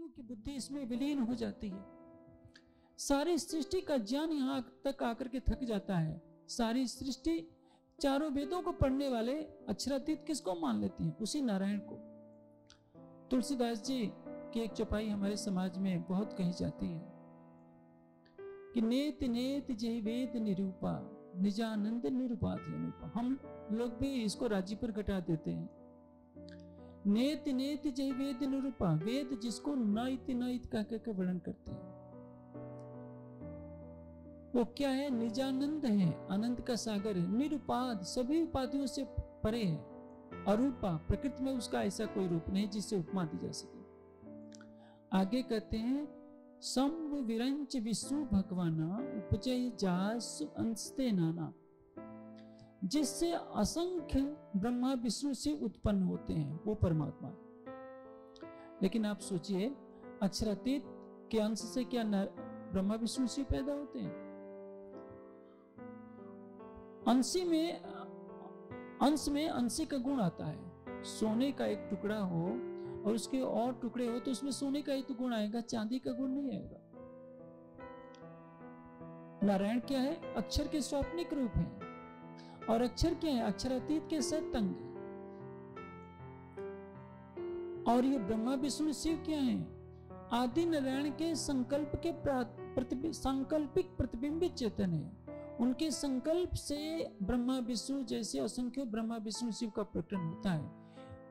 की बुद्धि इसमें विलीन हो जाती है। सारी सृष्टि का ज्ञान यहां तक आकर के थक जाता है। सारी सृष्टि, चारों वेदों को पढ़ने वाले अक्षरातीत किसको मान लेते हैं? उसी नारायण को। तुलसीदास जी की एक चौपाई हमारे समाज में बहुत कही जाती है कि नेति नेति जय वेद निरूपा निजानंद निरुपाधि अनुपा। हम लोग भी इसको राजी पर घटा देते हैं। नेति नेति जय वेद निरूपा, वेद जिसको नाइत नाइत कह के वर्णन करते हैं, वो क्या है? निजानंद है, आनंद का सागर है। निरुपाध, सभी उपाधियों से परे है। अरूपा, प्रकृति में उसका ऐसा कोई रूप नहीं जिससे उपमा दी जा सके। आगे कहते हैं संव विरंच विष्णु भगवाना उपजय जासु अंशते नाना, जिससे असंख्य ब्रह्मा विष्णु से उत्पन्न होते हैं वो परमात्मा। लेकिन आप सोचिए, अक्षरातीत के अंश से क्या ब्रह्मा विष्णु से पैदा होते हैं? अंश में अंशी का गुण आता है। सोने का एक टुकड़ा हो और उसके और टुकड़े हो तो उसमें सोने का ही तो गुण आएगा, चांदी का गुण नहीं आएगा। नारायण क्या है? अक्षर के स्वाप्निक रूप है। और अक्षर क्या है? अक्षरातीत के सतंग। और ये ब्रह्मा विष्णु शिव क्या है? आदि नारायण के संकल्प के सांकल्पिक प्रतिबिंबित चेतन है। उनके संकल्प से ब्रह्मा विष्णु जैसे असंख्य ब्रह्मा विष्णु शिव का प्रकटन होता है,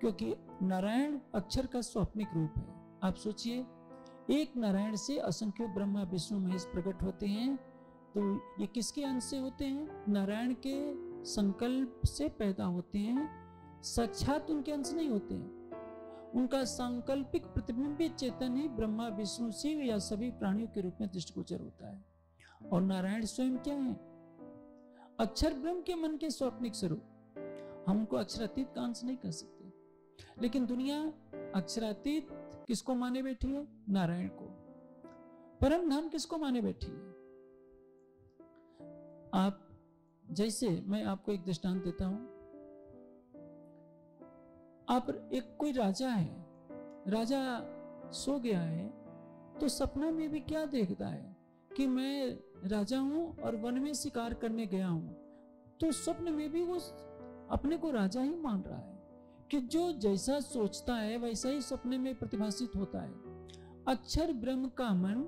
क्योंकि नारायण अक्षर का स्वाप्निक रूप है। आप सोचिए, एक नारायण से असंख्य ब्रह्मा विष्णु महेश प्रकट होते हैं, तो ये किसके अंश से होते हैं? नारायण के संकल्प से पैदा होते हैं, साक्षात उनके अंश नहीं होते हैं। उनका सांकल्पिक प्रतिबिंबित चेतन ही ब्रह्मा विष्णु शिव या सभी प्राणियों के रूप में दृष्टिगोचर होता है। और नारायण स्वयं क्या है? अक्षर ब्रह्म के मन के स्वप्निक स्वरूप। हमको अक्षरातीत का अंश नहीं कर सकते, लेकिन दुनिया अक्षरातीत किसको माने बैठी है? नारायण को। परम धाम किसको माने बैठी है? आप जैसे, मैं आपको एक दृष्टांत देता हूं। आप एक कोई राजा है, राजा सो गया है, तो सपना में भी क्या देखता है कि मैं राजा हूं और वन में शिकार करने गया हूं। तो स्वप्न में भी वो अपने को राजा ही मान रहा है कि जो जैसा सोचता है वैसा ही सपने में प्रतिभासित होता है। अक्षर ब्रह्म का मन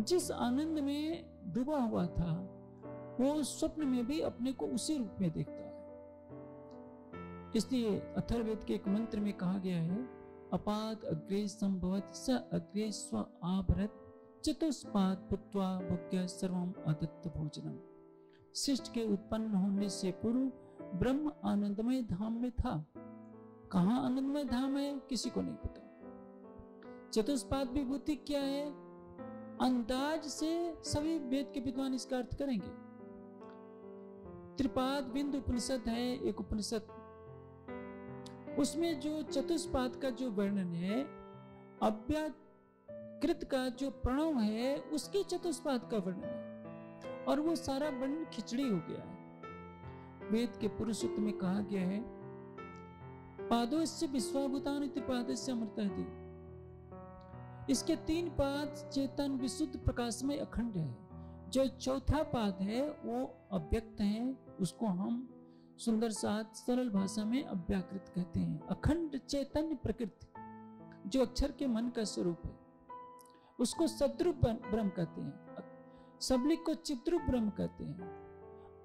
जिस आनंद में डूबा हुआ था, वो स्वप्न में भी अपने को उसी रूप में देखता है। इसलिए अथर्ववेद के एक मंत्र में कहा गया है, अपाद अग्रे संभवत स अग्रे स्व आभरत चतुष्पाद भुक्त्वा भुक्त्या सर्वम अदत्त भोजनम। शिष्ट के उत्पन्न होने से पूर्व ब्रह्म आनंदमय धाम में था। कहां आनंदमय धाम है किसी को नहीं पता। चतुष्पाद विभूति क्या है? अंदाज से सभी वेद के विद्वान इसका अर्थ करेंगे। त्रिपाद बिंद उपनिषद है एक उपनिषद, उसमें जो चतुष्पाद का जो वर्णन है, अव्याकृत का जो प्रणव है उसके चतुष्पाद का वर्णन है, और वो सारा वर्णन खिचड़ी हो गया है। वेद के पुरुष सूक्त में कहा गया है, पादोस्य विश्वाभूतानि त्रिपादस्य अमृतः। इसके 3 पाद चेतन विशुद्ध प्रकाशमय अखंड है। जो चौथा पाद है वो अव्यक्त है, उसको हम सुंदर साथ सरल भाषा में अव्याकृत कहते हैं। अखंड चैतन्य प्रकृति जो अक्षर के मन का स्वरूप है, उसको सद्रूप ब्रह्म कहते हैं। सबलिक को चिद्रूप ब्रह्म कहते हैं,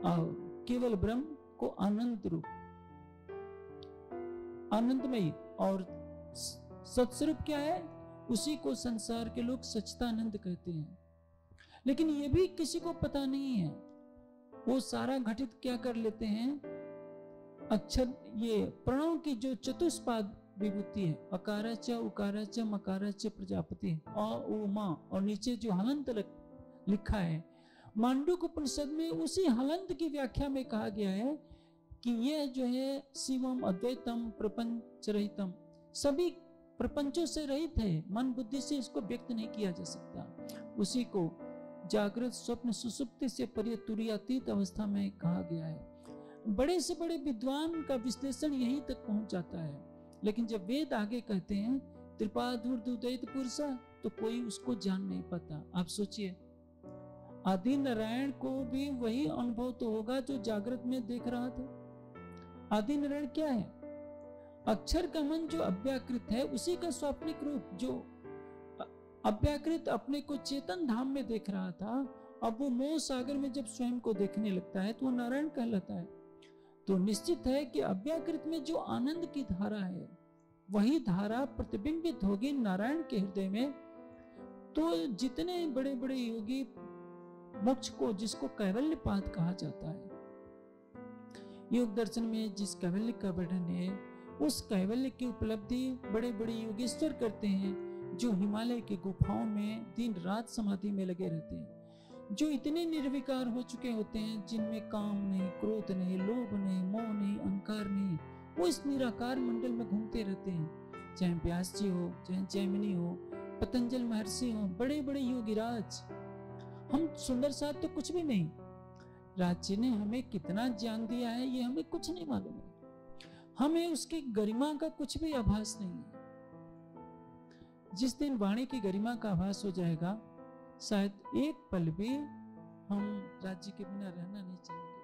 और केवल ब्रह्म को आनंद रूप, आनंदमयी। और सत्स्वरूप क्या है? उसी को संसार के लोग सच्चिदानंद कहते हैं। लेकिन ये भी किसी को पता नहीं है। वो सारा घटित क्या कर लेते हैं? अक्षर, ये प्रणव की जो चतुष्पाद विभूति है, अकाराच उकाराच मकाराच प्रजापति और उमा, और नीचे जो हलंत लिखा है, मांडूक उपनिषद में उसी हलंत की व्याख्या में कहा गया है कि यह जो है शिवम अद्वैतम प्रपंच रहितम, सभी प्रपंचों से रहित है। मन बुद्धि से इसको व्यक्त नहीं किया जा सकता। उसी को जागृत स्वप्न सुसुप्ति से परे तुरीयातीत अवस्था में कहा गया है। बड़े से बड़े विद्वान का विश्लेषण यहीं तक पहुंच जाता है। लेकिन जब वेद आगे कहते हैं त्रिपादुर्दुदयित पुरुषा, तो कोई उसको जान नहीं पाता। आप सोचिए, आदि नारायण को भी वही अनुभव तो होगा जो जागृत में देख रहा था। आदि नारायण क्या है? अक्षर का मन जो अव्याकृत है, उसी का स्वाप्निक रूप। जो अव्याकृत अपने को चेतन धाम में देख रहा था, अब वो मोह सागर में जब स्वयं को देखने लगता है तो वो नारायण कहलाता है। तो निश्चित है कि अव्याकृत में जो आनंद की धारा है, वही धारा प्रतिबिंबित होगी नारायण के हृदय में। तो जितने बड़े बड़े योगी मोक्ष को, जिसको कैवल्य पाद कहा जाता है, योग दर्शन में जिस कैवल्य का वर्णन है, उस कैवल्य की उपलब्धि बड़े बड़े योगेश्वर करते हैं, जो हिमालय की गुफाओं में दिन रात समाधि में लगे रहते हैं, जो इतने निर्विकार हो चुके होते हैं, जिनमें काम नहीं, क्रोध नहीं, लोभ नहीं, मोह नहीं, अहंकार नहीं, वो इस निराकार मंडल में घूमते रहते हैं। चाहे व्यास जी हो, चाहे जैमिनी हो, पतंजल महर्षि हो, बड़े बड़े योगीराज। हम सुंदर साथ तो कुछ भी नहीं। राज जी ने हमें कितना ज्ञान दिया है, ये हमें कुछ नहीं मालूम है। हमें उसकी गरिमा का कुछ भी आभास नहीं है। जिस दिन वाणी की गरिमा का आभास हो जाएगा, शायद एक पल भी हम राज्य के बिना रहना नहीं चाहेंगे।